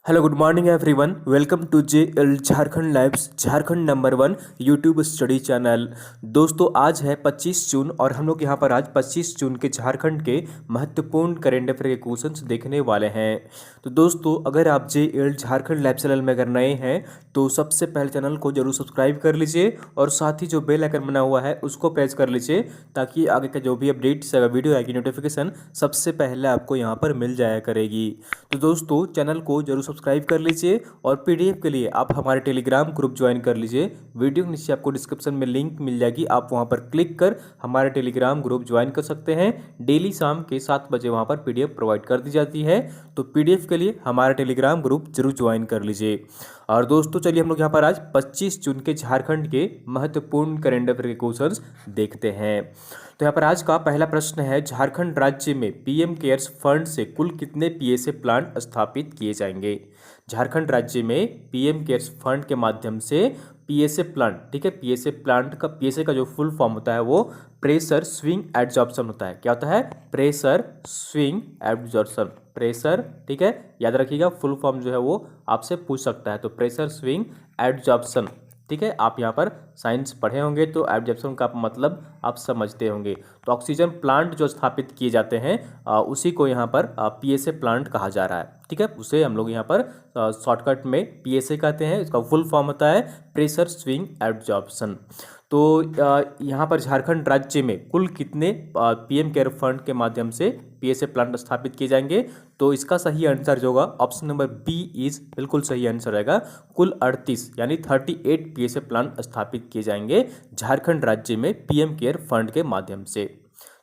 Hello good morning everyone, welcome to JL Jharkhand lives Jharkhand number 1 YouTube study channel. दोस्तों आज है 25 जून और हम लोग यहाँ पर आज 25 जून के झारखंड के महत्वपूर्ण करेंट अफेयर के क्वेश्चंस देखने वाले हैं। तो दोस्तों अगर आप JL झारखंड लाइव चैनल में अगर नए हैं तो सबसे पहले चैनल को जरूर सब्सक्राइब कर लीजिए और साथ ही जो बेल आइकन बना हुआ है उसको प्रेस कर लीजिए ताकि आगे का जो भी अपडेट्स वीडियो आएगी नोटिफिकेशन सबसे पहले आपको यहाँ पर मिल जाया करेगी। तो दोस्तों चैनल को जरूर सब्सक्राइब कर लीजिए और पीडीएफ के लिए आप हमारे टेलीग्राम ग्रुप ज्वाइन कर लीजिए। वीडियो के नीचे आपको डिस्क्रिप्शन में लिंक मिल जाएगी, आप वहां पर क्लिक कर हमारे टेलीग्राम ग्रुप ज्वाइन कर सकते हैं। डेली शाम के 7 बजे वहां पर पीडीएफ प्रोवाइड कर दी जाती है, तो पीडीएफ के लिए हमारा टेलीग्राम ग्रुप जरूर ज्वाइन कर लीजिए। और दोस्तों चलिए हम लोग यहाँ पर आज 25 जून के झारखंड के महत्वपूर्ण करेंट अफेयर के क्वेश्चंस देखते हैं। तो यहाँ पर आज का पहला प्रश्न है, झारखंड राज्य में पीएम केयर्स फंड से कुल कितने पीएसए प्लांट स्थापित किए जाएंगे। झारखंड राज्य में पीएम केयर्स फंड के माध्यम से पीएसए प्लांट, ठीक है, पीएसए प्लांट का पीएसए का जो फुल फॉर्म होता है वो प्रेशर स्विंग एड्जॉर्प्शन होता है। क्या होता है? प्रेशर स्विंग एड्जॉर्प्शन, प्रेशर, ठीक है, याद रखिएगा फुल फॉर्म जो है वो आपसे पूछ सकता है। तो प्रेशर स्विंग एड्जॉर्प्शन, ठीक है, आप यहाँ पर साइंस पढ़े होंगे तो एब्जॉर्प्शन का मतलब आप समझते होंगे। तो ऑक्सीजन प्लांट जो स्थापित किए जाते हैं उसी को यहाँ पर पीएसए प्लांट कहा जा रहा है, ठीक है, उसे हम लोग यहाँ पर शॉर्टकट में पीएसए कहते हैं। इसका फुल फॉर्म होता है प्रेशर स्विंग एब्जॉर्प्शन। तो यहाँ पर झारखंड राज्य में कुल कितने पीएम केयर फंड के माध्यम से पीएसए प्लांट स्थापित किए जाएंगे। तो इसका सही आंसर जो होगा ऑप्शन नंबर बी इज बिल्कुल सही आंसर रहेगा। कुल 38 यानी 38 पीएसए प्लांट स्थापित किए जाएंगे झारखंड राज्य में पीएम केयर फंड के माध्यम से।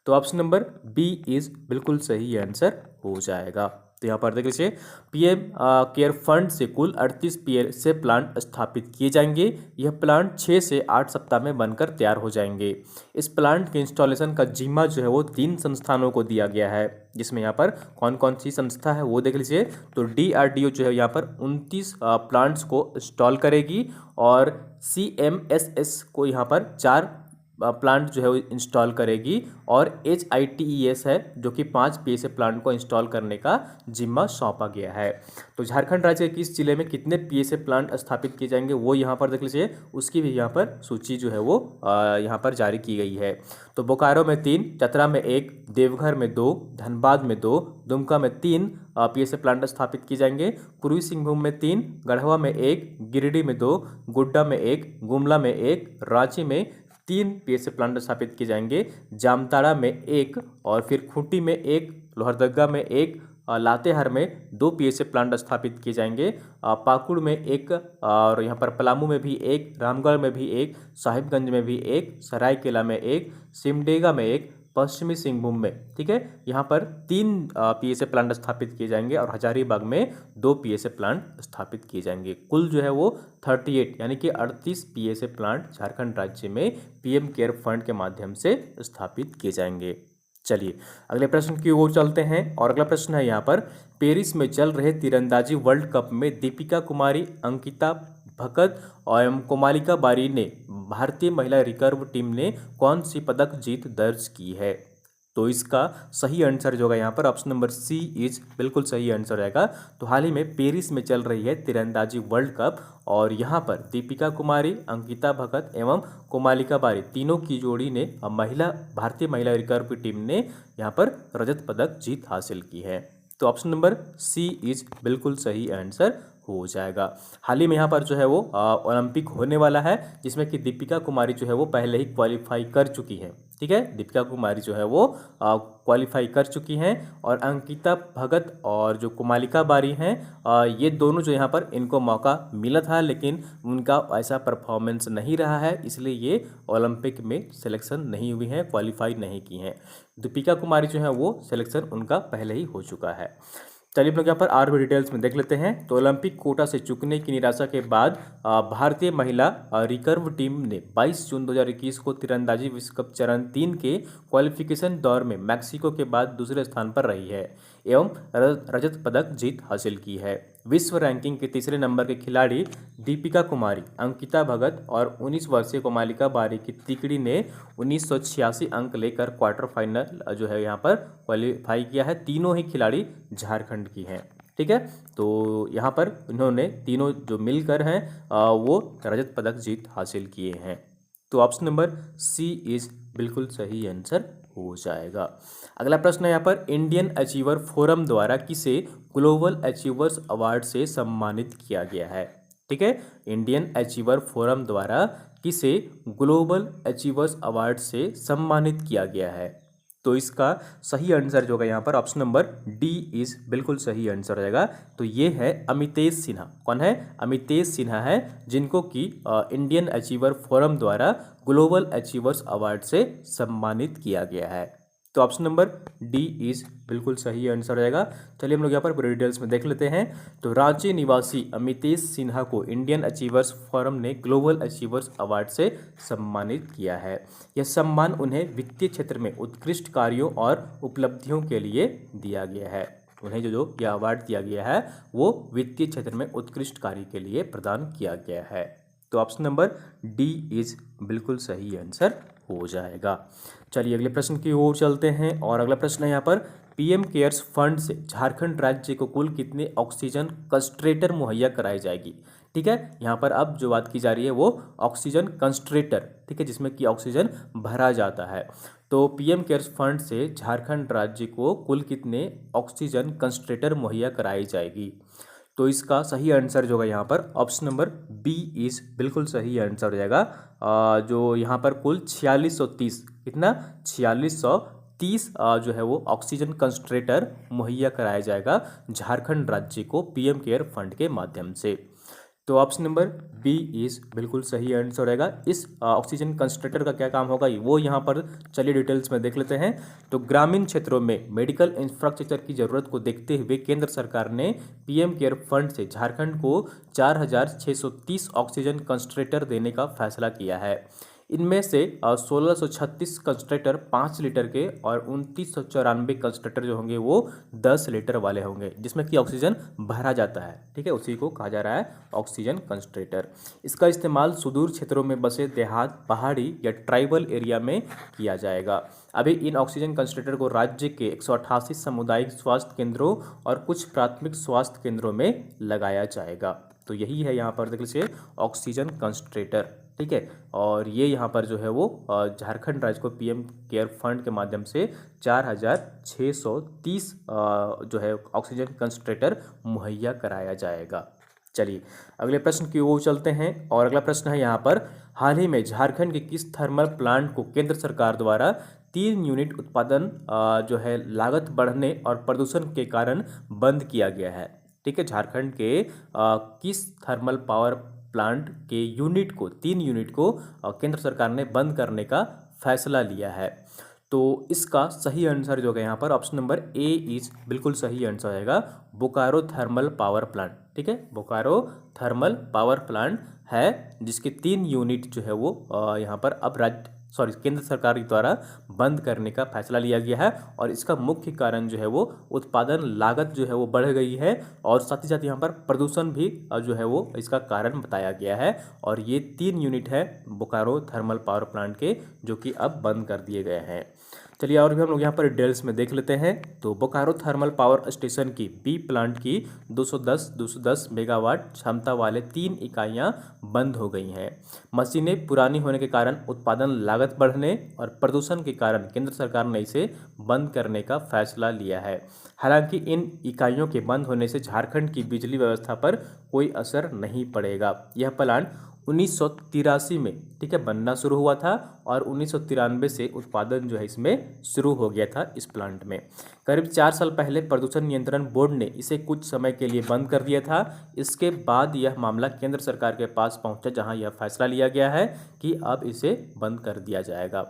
तो ऑप्शन नंबर बी इज बिल्कुल सही आंसर हो जाएगा। तो यहाँ पर देख लीजिए, पीएम केयर फंड से कुल 38 पीएसए प्लांट स्थापित किए जाएंगे। यह प्लांट 6 से 8 सप्ताह में बनकर तैयार हो जाएंगे। इस प्लांट के इंस्टॉलेशन का जिम्मा जो है वो 3 संस्थानों को दिया गया है, जिसमें यहाँ पर कौन कौन सी संस्था है वो देख लीजिए। तो DRDO जो है यहाँ पर 29 प्लांट्स को इंस्टॉल करेगी और CMSS को यहाँ पर 4 प्लांट जो है वो इंस्टॉल करेगी और HITES है जो कि 5 पीएसए प्लांट को इंस्टॉल करने का जिम्मा सौंपा गया है। तो झारखंड राज्य के किस जिले में कितने पीएसए प्लांट स्थापित किए जाएंगे वो यहाँ पर देख लीजिए, उसकी भी यहाँ पर सूची जो है वो यहाँ पर जारी की गई है। तो बोकारो में 3, चतरा में 1, देवघर में 2, धनबाद में 2, दुमका में 3 पीएसए प्लांट स्थापित किए जाएंगे। पूर्वी सिंहभूम में 3, गढ़वा में 1, गिरिडीह में 2, गोड्डा में 1, गुमला में 1, रांची में 3 पीएसए प्लांट स्थापित किए जाएंगे। जामताड़ा में 1 और फिर खूंटी में 1, लोहरदगा में 1, लातेहार में 2 पीएसए प्लांट स्थापित किए जाएंगे। पाकुड़ में 1 और यहाँ पर पलामू में भी 1, रामगढ़ में भी 1, साहिबगंज में भी 1, सरायकेला में 1, सिमडेगा में 1, पश्चिमी सिंहभूम में, ठीक है, यहाँ पर 3 पीएसए प्लांट स्थापित किए जाएंगे और हजारीबाग में 2 पीएसए प्लांट स्थापित किए जाएंगे। कुल जो है वो 38 यानी कि 38 पीएसए प्लांट झारखंड राज्य में पीएम केयर फंड के माध्यम से स्थापित किए जाएंगे। चलिए अगले प्रश्न की ओर चलते हैं और अगला प्रश्न है यहाँ पर, पेरिस में चल रहे तीरंदाजी वर्ल्ड कप में दीपिका कुमारी, अंकिता भगत एवं कोमालिका बारी ने भारतीय महिला रिकर्व टीम ने कौन सी पदक जीत दर्ज की है। तो इसका सही आंसर जो होगा यहाँ पर ऑप्शन नंबर सी इज बिल्कुल सही आंसर रहेगा। तो हाल ही में पेरिस में चल रही है तीरंदाजी वर्ल्ड कप और यहाँ पर दीपिका कुमारी, अंकिता भगत एवं कोमालिका बारी तीनों की जोड़ी ने भारतीय महिला रिकर्व टीम ने यहाँ पर रजत पदक जीत हासिल की है। तो ऑप्शन नंबर सी इज बिल्कुल सही आंसर हो जाएगा। हाल ही में यहाँ पर जो है वो ओलंपिक होने वाला है जिसमें कि दीपिका कुमारी जो है वो पहले ही क्वालिफाई कर चुकी है, ठीक है, दीपिका कुमारी जो है वो क्वालिफाई कर चुकी हैं और अंकिता भगत और जो कोमालिका बारी हैं ये दोनों जो यहाँ पर इनको मौका मिला था लेकिन उनका ऐसा परफॉर्मेंस नहीं रहा है, इसलिए ये ओलंपिक में सिलेक्शन नहीं हुई हैं, क्वालिफाई नहीं की हैं। दीपिका कुमारी जो है वो सिलेक्शन उनका पहले ही हो चुका है। चलिए हम लोग यहाँ पर और भी डिटेल्स में देख लेते हैं। तो ओलंपिक कोटा से चूकने की निराशा के बाद भारतीय महिला रिकर्व टीम ने 22 जून 2021 को तीरंदाजी विश्व कप चरण 3 के क्वालिफिकेशन दौर में मैक्सिको के बाद दूसरे स्थान पर रही है एवं रजत पदक जीत हासिल की है। विश्व रैंकिंग के तीसरे नंबर के खिलाड़ी दीपिका कुमारी, अंकिता भगत और 19 वर्षीय कोमालिका बारी की तिकड़ी ने 1986 अंक लेकर क्वार्टर फाइनल जो है यहाँ पर क्वालिफाई किया है। तीनों ही खिलाड़ी झारखंड की हैं। ठीक है। तो यहाँ पर इन्होंने तीनों जो मिलकर हैं वो रजत पदक जीत हासिल किए हैं। तो ऑप्शन नंबर सी इज बिल्कुल सही आंसर हो जाएगा। अगला प्रश्न है यहाँ पर, इंडियन अचीवर फोरम द्वारा किसे ग्लोबल अचीवर्स अवार्ड से सम्मानित किया गया है? ठीक है, इंडियन अचीवर फोरम द्वारा किसे ग्लोबल अचीवर्स अवार्ड से सम्मानित किया गया है? तो इसका सही आंसर जो होगा यहाँ पर ऑप्शन नंबर डी इज बिल्कुल सही आंसर रहेगा। तो ये है अमितेश सिन्हा। कौन है? अमितेश सिन्हा है, जिनको कि इंडियन अचीवर फोरम द्वारा ग्लोबल अचीवर्स अवार्ड से सम्मानित किया गया है। तो ऑप्शन नंबर डी इज बिल्कुल सही आंसर रहेगा। चलिए हम लोग यहाँ पर पूरे डिटेल्स में देख लेते हैं। तो रांची निवासी अमितेश सिन्हा को इंडियन अचीवर्स फोरम ने ग्लोबल अचीवर्स अवार्ड से सम्मानित किया है। यह सम्मान उन्हें वित्तीय क्षेत्र में उत्कृष्ट कार्यों और उपलब्धियों के लिए दिया गया है। उन्हें जो यह अवार्ड दिया गया है वो वित्तीय क्षेत्र में उत्कृष्ट कार्य के लिए प्रदान किया गया है। तो ऑप्शन नंबर डी इज बिल्कुल सही आंसर हो जाएगा। चलिए अगले प्रश्न की ओर चलते हैं और अगला प्रश्न है यहाँ पर, पीएम केयर्स फंड से झारखंड राज्य को कुल कितने ऑक्सीजन कंसंट्रेटर मुहैया कराई जाएगी? ठीक है, यहाँ पर अब जो बात की जा रही है वो ऑक्सीजन कंसंट्रेटर, ठीक है, जिसमें कि ऑक्सीजन भरा जाता है। तो पीएम केयर्स फंड से झारखंड राज्य को कुल कितने ऑक्सीजन कंसंट्रेटर मुहैया कराई जाएगी? तो इसका सही आंसर जो होगा यहाँ पर ऑप्शन नंबर बी इज बिल्कुल सही आंसर हो जाएगा। जो यहाँ पर कुल 4630, कितना 4630 जो है वो ऑक्सीजन कंसंट्रेटर मुहैया कराया जाएगा झारखंड राज्य को पीएम केयर फंड के माध्यम से। तो ऑप्शन नंबर बी इज बिल्कुल सही आंसर रहेगा। इस ऑक्सीजन कंसंट्रेटर का क्या काम होगा वो यहाँ पर चलिए डिटेल्स में देख लेते हैं। तो ग्रामीण क्षेत्रों में मेडिकल इंफ्रास्ट्रक्चर की जरूरत को देखते हुए केंद्र सरकार ने पीएम केयर फंड से झारखंड को 4630 ऑक्सीजन कंसंट्रेटर देने का फैसला किया है। इनमें से 1636 कंसंट्रेटर 5 लीटर के और 2994 कंसंट्रेटर जो होंगे वो 10 लीटर वाले होंगे, जिसमें कि ऑक्सीजन भरा जाता है। ठीक है, उसी को कहा जा रहा है ऑक्सीजन कंसंट्रेटर। इसका इस्तेमाल सुदूर क्षेत्रों में बसे देहात, पहाड़ी या ट्राइबल एरिया में किया जाएगा। अभी इन ऑक्सीजन कंसंट्रेटर को राज्य के 188 सामुदायिक स्वास्थ्य केंद्रों और कुछ प्राथमिक स्वास्थ्य केंद्रों में लगाया जाएगा। तो यही है यहाँ पर देख लीजिए ऑक्सीजन कंसंट्रेटर। ठीक है, और ये यहाँ पर जो है वो झारखंड राज्य को पीएम केयर फंड के माध्यम से 4630 जो है ऑक्सीजन कंसंट्रेटर मुहैया कराया जाएगा। चलिए अगले प्रश्न की ओर चलते हैं और अगला प्रश्न है यहाँ पर, हाल ही में झारखंड के किस थर्मल प्लांट को केंद्र सरकार द्वारा 3 यूनिट उत्पादन जो है लागत बढ़ने और प्रदूषण के कारण बंद किया गया है? ठीक है, झारखंड के किस थर्मल पावर प्लांट के यूनिट को 3 यूनिट को केंद्र सरकार ने बंद करने का फैसला लिया है? तो इसका सही आंसर जो है यहाँ पर ऑप्शन नंबर ए इज बिल्कुल सही आंसर आएगा, बोकारो थर्मल पावर प्लांट। ठीक है, बोकारो थर्मल पावर प्लांट है जिसके 3 यूनिट जो है वो यहाँ पर अब केंद्र सरकार द्वारा बंद करने का फैसला लिया गया है। और इसका मुख्य कारण जो है वो उत्पादन लागत जो है वो बढ़ गई है और साथ ही साथ यहाँ पर प्रदूषण भी जो है वो इसका कारण बताया गया है। और ये 3 यूनिट है बोकारो थर्मल पावर प्लांट के जो कि अब बंद कर दिए गए हैं। चलिए और भी हम लोग यहाँ पर डिटेल्स में देख लेते हैं। तो बोकारो थर्मल पावर स्टेशन की बी प्लांट की 210 मेगावाट क्षमता वाले 3 इकाइयाँ बंद हो गई हैं। मशीनें पुरानी होने के कारण उत्पादन लागत बढ़ने और प्रदूषण के कारण केंद्र सरकार ने इसे बंद करने का फैसला लिया है। हालांकि इन इकाइयों के बंद होने से झारखंड की बिजली व्यवस्था पर कोई असर नहीं पड़ेगा। यह प्लांट 1983 में ठीक है बनना शुरू हुआ था और 1993 से उत्पादन जो है इसमें शुरू हो गया था इस प्लांट में। करीब 4 साल पहले प्रदूषण नियंत्रण बोर्ड ने इसे कुछ समय के लिए बंद कर दिया था। इसके बाद यह मामला केंद्र सरकार के पास पहुंचा जहां यह फैसला लिया गया है कि अब इसे बंद कर दिया जाएगा।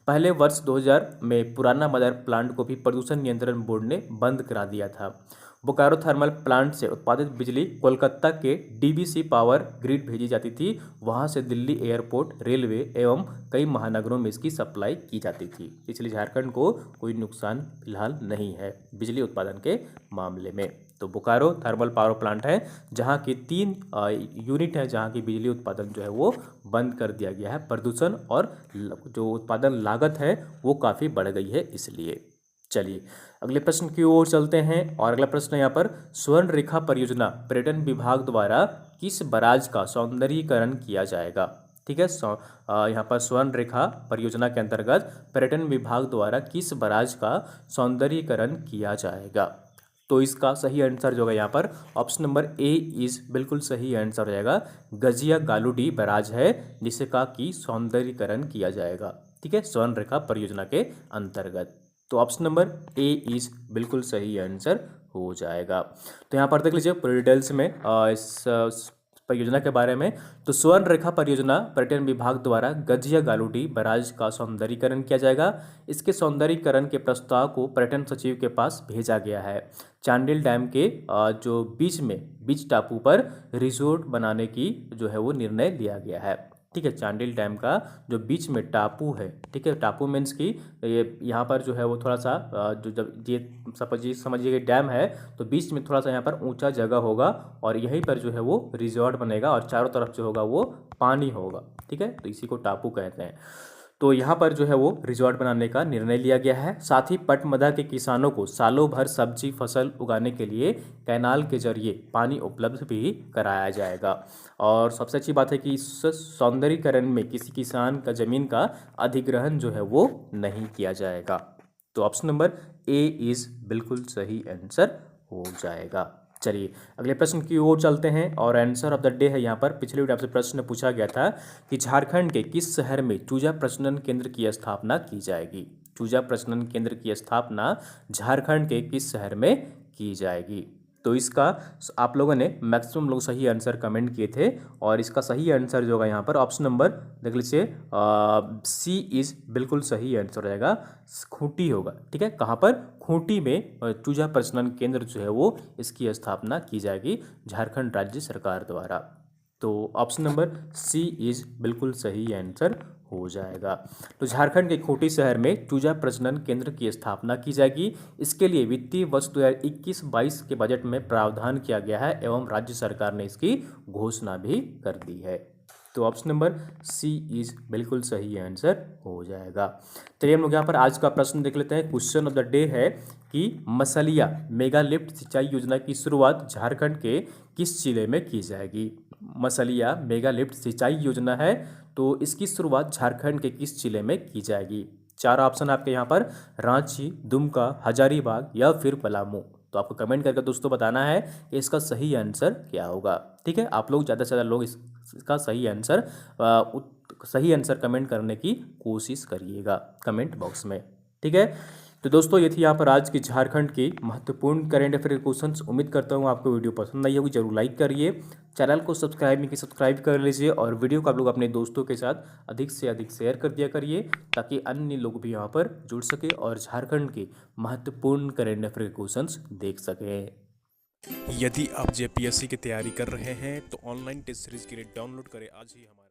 पहले वर्ष 2000 में पुराना मदर प्लांट को भी प्रदूषण नियंत्रण बोर्ड ने बंद करा दिया था। बोकारो थर्मल प्लांट से उत्पादित बिजली कोलकाता के डीवीसी पावर ग्रिड भेजी जाती थी। वहां से दिल्ली एयरपोर्ट, रेलवे एवं कई महानगरों में इसकी सप्लाई की जाती थी। इसलिए झारखंड को कोई नुकसान फिलहाल नहीं है बिजली उत्पादन के मामले में। तो बोकारो थर्मल पावर प्लांट है जहां की 3 यूनिट है जहां की बिजली उत्पादन जो है वो बंद कर दिया गया है। प्रदूषण और जो उत्पादन लागत है वो काफ़ी बढ़ गई है इसलिए। चलिए अगले प्रश्न की ओर चलते हैं और अगला प्रश्न यहाँ पर स्वर्ण रेखा परियोजना पर्यटन विभाग द्वारा किस बराज का सौंदर्यीकरण किया जाएगा। ठीक है, यहाँ पर स्वर्ण रेखा परियोजना के अंतर्गत पर्यटन विभाग द्वारा किस बराज का सौंदर्यीकरण किया जाएगा। तो इसका सही आंसर जो है यहाँ पर ऑप्शन नंबर ए इज बिल्कुल सही आंसर हो जाएगा। गजिया गालूडी बराज है जिसका कि सौंदर्यीकरण किया जाएगा। ठीक है, स्वर्ण रेखा परियोजना के अंतर्गत। तो ऑप्शन नंबर ए इज बिल्कुल सही आंसर हो जाएगा। तो यहाँ पर देख लीजिए पूरी डिटेल्स में इस परियोजना के बारे में। तो स्वर्ण रेखा परियोजना पर्यटन विभाग द्वारा गजिया गालूडी बराज का सौंदर्यीकरण किया जाएगा। इसके सौंदर्यीकरण के प्रस्ताव को पर्यटन सचिव के पास भेजा गया है। चांडिल डैम के जो बीच टापू पर रिजोर्ट बनाने की जो है वो निर्णय लिया गया है। ठीक है, चांडिल डैम का जो बीच में टापू है, ठीक है, टापू मीन्स की ये यहाँ पर जो है वो थोड़ा सा जो जब ये समझिए डैम है तो बीच में थोड़ा सा यहाँ पर ऊंचा जगह होगा और यहीं पर जो है वो रिजॉर्ट बनेगा और चारों तरफ जो होगा वो पानी होगा। ठीक है, तो इसी को टापू कहते हैं। तो यहाँ पर जो है वो रिजॉर्ट बनाने का निर्णय लिया गया है। साथ ही पटमदा के किसानों को सालों भर सब्जी फसल उगाने के लिए कैनाल के जरिए पानी उपलब्ध भी कराया जाएगा। और सबसे अच्छी बात है कि इस सौंदर्यीकरण में किसी किसान का जमीन का अधिग्रहण जो है वो नहीं किया जाएगा। तो ऑप्शन नंबर ए इज बिल्कुल सही आंसर हो जाएगा। चलिए अगले प्रश्न की ओर चलते हैं और आंसर ऑफ द डे है यहाँ पर। पिछले वीडियो आपसे प्रश्न पूछा गया था कि झारखंड के किस शहर में चूजा प्रजनन केंद्र की स्थापना की जाएगी। चूजा प्रजनन केंद्र की स्थापना झारखंड के किस शहर में की जाएगी। तो इसका आप लोगों ने मैक्सिमम लोग सही आंसर कमेंट किए थे और इसका सही आंसर जो होगा यहाँ पर ऑप्शन नंबर देख लीजिए सी इज बिल्कुल सही आंसर हो जाएगा। खूंटी होगा। ठीक है, कहाँ पर? खूंटी में चूजा प्रजनन केंद्र जो है वो इसकी स्थापना की जाएगी झारखंड राज्य सरकार द्वारा। तो ऑप्शन नंबर सी इज बिल्कुल सही आंसर हो जाएगा। तो झारखंड के खूंटी शहर में चूजा प्रजनन केंद्र की स्थापना की जाएगी। इसके लिए वित्तीय वर्ष 2021-22 के बजट में प्रावधान किया गया है एवं राज्य सरकार ने इसकी घोषणा भी कर दी है। तो ऑप्शन नंबर सी इज बिल्कुल सही आंसर हो जाएगा। चलिए हम लोग यहाँ पर आज का प्रश्न देख लेते हैं। क्वेश्चन ऑफ द डे है कि मसलिया मेगा लिफ्ट सिंचाई योजना की शुरुआत झारखंड के किस जिले में की जाएगी। मसलिया मेगा लिफ्ट सिंचाई योजना है तो इसकी शुरुआत झारखंड के किस जिले में की जाएगी। चार ऑप्शन आपके यहाँ पर रांची, दुमका, हजारीबाग या फिर पलामू। तो आपको कमेंट करके दोस्तों बताना है कि इसका सही आंसर क्या होगा। ठीक है, आप लोग ज़्यादा से ज़्यादा लोग इसका सही आंसर कमेंट करने की कोशिश करिएगा कमेंट बॉक्स में। ठीक है, तो दोस्तों ये थी यहाँ पर आज की झारखंड की महत्वपूर्ण करेंट अफेयर क्वेश्चंस। उम्मीद करता हूँ आपको वीडियो पसंद आई होगी। जरूर लाइक करिए, चैनल को सब्सक्राइब नहीं किया सब्सक्राइब कर लीजिए और वीडियो को आप लोग अपने दोस्तों के साथ अधिक से अधिक शेयर कर दिया करिए ताकि अन्य लोग भी यहाँ पर जुड़ सके और झारखंड के महत्वपूर्ण करेंट अफेयर क्वेश्चंस देख सकें। यदि आप जेपीएससी की तैयारी कर रहे हैं तो ऑनलाइन टेस्ट सीरीज के लिए डाउनलोड करें आज ही हमारे